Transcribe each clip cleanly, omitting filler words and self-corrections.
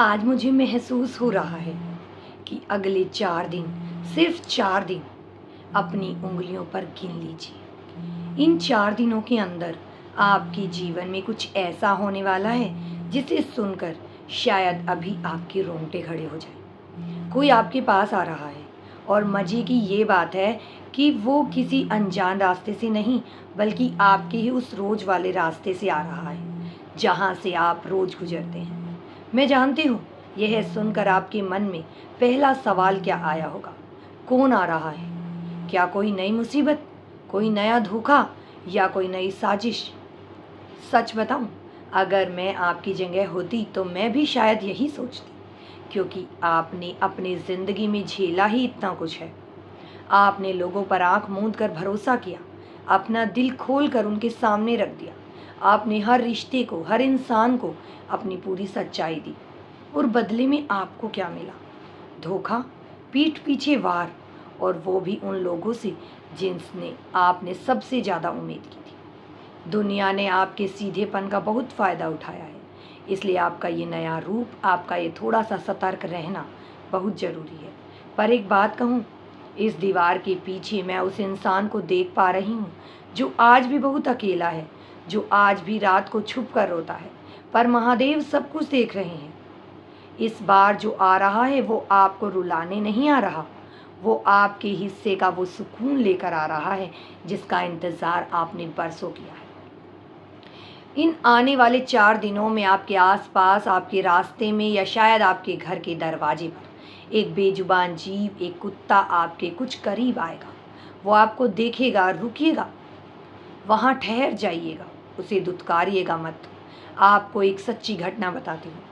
आज मुझे महसूस हो रहा है कि अगले 4 दिन, सिर्फ 4 दिन अपनी उँगलियों पर गिन लीजिए। इन 4 दिनों के अंदर आपके जीवन में कुछ ऐसा होने वाला है जिसे सुनकर शायद अभी आपके रोंगटे खड़े हो जाएं। कोई आपके पास आ रहा है और मज़े की ये बात है कि वो किसी अनजान रास्ते से नहीं, बल्कि आपके ही उस रोज़ वाले रास्ते से आ रहा है, जहाँ से आप रोज़ गुज़रते हैं। मैं जानती हूँ, यह सुनकर आपके मन में पहला सवाल क्या आया होगा? कौन आ रहा है? क्या कोई नई मुसीबत, कोई नया धोखा या कोई नई साजिश? सच बताऊँ, अगर मैं आपकी जगह होती तो मैं भी शायद यही सोचती, क्योंकि आपने अपनी ज़िंदगी में झेला ही इतना कुछ है। आपने लोगों पर आँख मूंद कर भरोसा किया, अपना दिल खोल कर उनके सामने रख दिया। आपने हर रिश्ते को, हर इंसान को अपनी पूरी सच्चाई दी, और बदले में आपको क्या मिला? धोखा, पीठ पीछे वार, और वो भी उन लोगों से जिनसे आपने सबसे ज़्यादा उम्मीद की थी। दुनिया ने आपके सीधेपन का बहुत फ़ायदा उठाया है, इसलिए आपका ये नया रूप, आपका ये थोड़ा सा सतर्क रहना बहुत ज़रूरी है। पर एक बात कहूँ, इस दीवार के पीछे मैं उस इंसान को देख पा रही हूँ जो आज भी बहुत अकेला है, जो आज भी रात को छुप कर रोता है, पर महादेव सब कुछ देख रहे हैं। इस बार जो आ रहा है वो आपको रुलाने नहीं आ रहा, वो आपके हिस्से का वो सुकून लेकर आ रहा है जिसका इंतज़ार आपने बरसों किया है। इन आने वाले 4 दिनों में आपके आसपास, आपके रास्ते में, या शायद आपके घर के दरवाजे पर एक बेजुबान जीव, एक कुत्ता आपके कुछ करीब आएगा। वो आपको देखेगा, रुकिएगा, वहाँ ठहर जाइएगा, उसे दुत्कारिएगा मत। आपको एक सच्ची घटना बताती हूँ,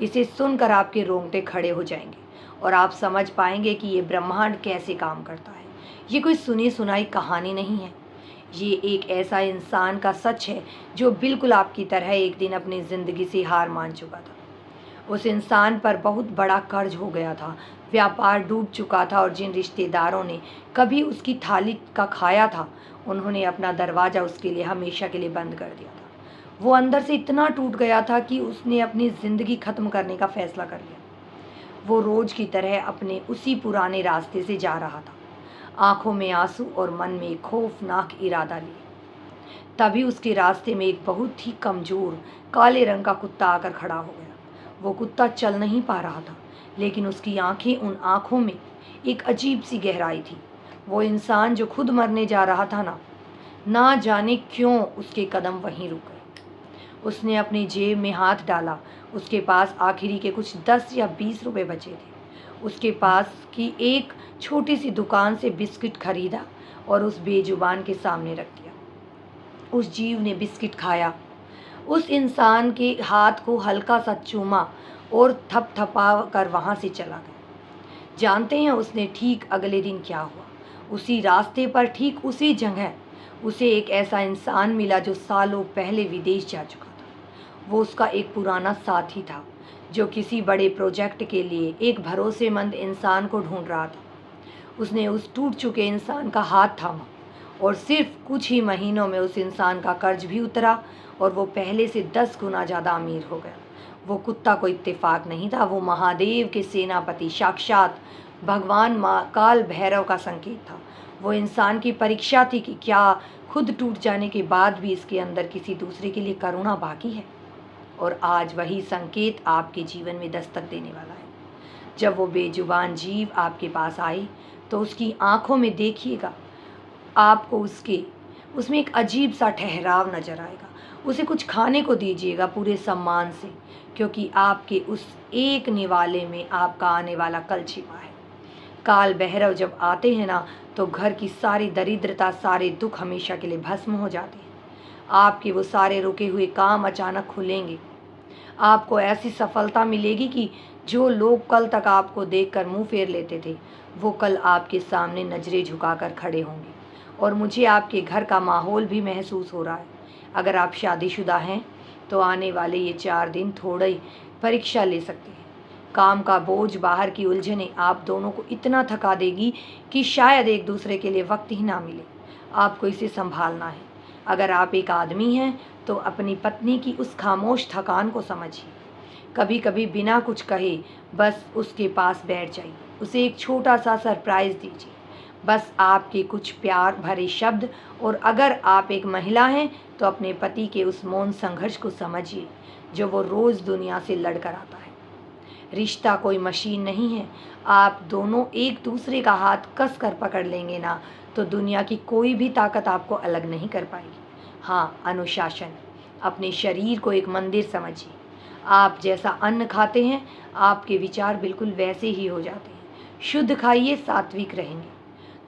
इसे सुनकर आपके रोंगटे खड़े हो जाएंगे और आप समझ पाएंगे कि ये ब्रह्मांड कैसे काम करता है। ये कोई सुनी सुनाई कहानी नहीं है, ये एक ऐसा इंसान का सच है जो बिल्कुल आपकी तरह एक दिन अपनी ज़िंदगी से हार मान चुका था। उस इंसान पर बहुत बड़ा कर्ज हो गया था, व्यापार डूब चुका था, और जिन रिश्तेदारों ने कभी उसकी थाली का खाया था, उन्होंने अपना दरवाज़ा उसके लिए हमेशा के लिए बंद कर दिया था। वो अंदर से इतना टूट गया था कि उसने अपनी ज़िंदगी ख़त्म करने का फ़ैसला कर लिया। वो रोज़ की तरह अपने उसी पुराने रास्ते से जा रहा था, आंखों में आंसू और मन में एक खौफनाक इरादा लिए। तभी उसके रास्ते में एक बहुत ही कमज़ोर काले रंग का कुत्ता आकर खड़ा हो गया। वो कुत्ता चल नहीं पा रहा था, लेकिन उसकी आंखें, उन आंखों में एक अजीब सी गहराई थी। वो इंसान जो खुद मरने जा रहा था ना जाने क्यों उसके कदम वहीं रुक गए। उसने अपनी जेब में हाथ डाला, उसके पास आखिरी के कुछ 10 या 20 रुपए बचे थे। उसके पास की एक छोटी सी दुकान से बिस्किट खरीदा और उस बेजुबान के सामने रख दिया। उस जीव ने बिस्किट खाया, उस इंसान के हाथ को हल्का सा चूमा और थपथपा कर वहाँ से चला गया। जानते हैं उसने ठीक अगले दिन क्या हुआ? उसी रास्ते पर, ठीक उसी जगह, उसे एक ऐसा इंसान मिला जो सालों पहले विदेश जा चुका था। वो उसका एक पुराना साथी था जो किसी बड़े प्रोजेक्ट के लिए एक भरोसेमंद इंसान को ढूंढ रहा था। उसने उस टूट चुके इंसान का हाथ थामा, और सिर्फ कुछ ही महीनों में उस इंसान का कर्ज भी उतरा और वो पहले से 10 गुना ज़्यादा अमीर हो गया। वो कुत्ता कोई इत्तेफाक नहीं था, वो महादेव के सेनापति, साक्षात भगवान काल भैरव का संकेत था। वो इंसान की परीक्षा थी कि क्या खुद टूट जाने के बाद भी इसके अंदर किसी दूसरे के लिए करुणा बाकी है। और आज वही संकेत आपके जीवन में दस्तक देने वाला है। जब वो बेजुबान जीव आपके पास आई तो उसकी आंखों में देखिएगा, आपको उसमें एक अजीब सा ठहराव नजर आएगा। उसे कुछ खाने को दीजिएगा पूरे सम्मान से, क्योंकि आपके उस एक निवाले में आपका आने वाला कल छिपा है। काल भैरव जब आते हैं ना, तो घर की सारी दरिद्रता, सारे दुख हमेशा के लिए भस्म हो जाते हैं। आपके वो सारे रुके हुए काम अचानक खुलेंगे। आपको ऐसी सफलता मिलेगी कि जो लोग कल तक आपको देखकर मुंह फेर लेते थे, वो कल आपके सामने नजरें झुकाकर खड़े होंगे। और मुझे आपके घर का माहौल भी महसूस हो रहा है। अगर आप शादीशुदा हैं तो आने वाले ये 4 दिन थोड़ी परीक्षा ले सकते हैं। काम का बोझ, बाहर की उलझनें आप दोनों को इतना थका देगी कि शायद एक दूसरे के लिए वक्त ही ना मिले। आपको इसे संभालना है। अगर आप एक आदमी हैं तो अपनी पत्नी की उस खामोश थकान को समझिए। कभी कभी बिना कुछ कहे बस उसके पास बैठ जाइए, उसे एक छोटा सा सरप्राइज़ दीजिए, बस आपके कुछ प्यार भरे शब्द। और अगर आप एक महिला हैं तो अपने पति के उस मौन संघर्ष को समझिए जो वो रोज़ दुनिया से लड़ कर आता है। रिश्ता कोई मशीन नहीं है। आप दोनों एक दूसरे का हाथ कस कर पकड़ लेंगे ना, तो दुनिया की कोई भी ताकत आपको अलग नहीं कर पाएगी। हाँ, अनुशासन। अपने शरीर को एक मंदिर समझिए। आप जैसा अन्न खाते हैं आपके विचार बिल्कुल वैसे ही हो जाते हैं। शुद्ध खाइए, सात्विक रहेंगे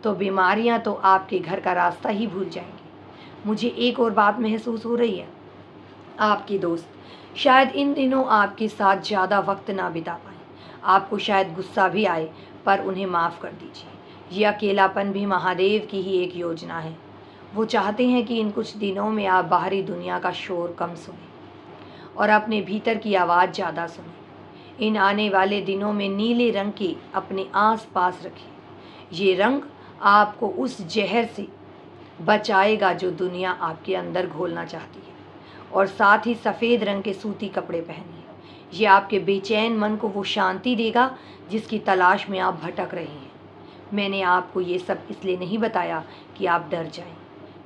तो बीमारियां तो आपके घर का रास्ता ही भूल जाएंगी। मुझे एक और बात महसूस हो रही है, आपके दोस्त शायद इन दिनों आपके साथ ज़्यादा वक्त ना बिता पाए। आपको शायद गुस्सा भी आए, पर उन्हें माफ़ कर दीजिए। ये अकेलापन भी महादेव की ही एक योजना है। वो चाहते हैं कि इन कुछ दिनों में आप बाहरी दुनिया का शोर कम सुनें और अपने भीतर की आवाज़ ज़्यादा सुनें। इन आने वाले दिनों में नीले रंग के अपने आस पास रखें। ये रंग आपको उस जहर से बचाएगा जो दुनिया आपके अंदर घोलना चाहती है। और साथ ही सफ़ेद रंग के सूती कपड़े पहनिए। ये आपके बेचैन मन को वो शांति देगा जिसकी तलाश में आप भटक रहे हैं। मैंने आपको ये सब इसलिए नहीं बताया कि आप डर जाएं।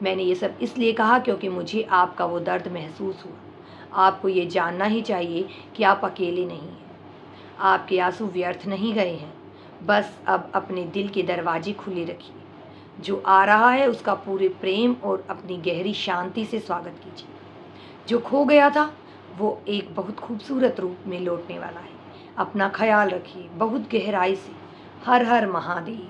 मैंने ये सब इसलिए कहा क्योंकि मुझे आपका वो दर्द महसूस हुआ। आपको ये जानना ही चाहिए कि आप अकेले नहीं हैं। आपके आंसू व्यर्थ नहीं गए हैं। बस अब अपने दिल के दरवाजे खुले रखिए। जो आ रहा है उसका पूरे प्रेम और अपनी गहरी शांति से स्वागत कीजिए। जो खो गया था वो एक बहुत खूबसूरत रूप में लौटने वाला है। अपना ख्याल रखिए बहुत गहराई से। हर हर महादेव।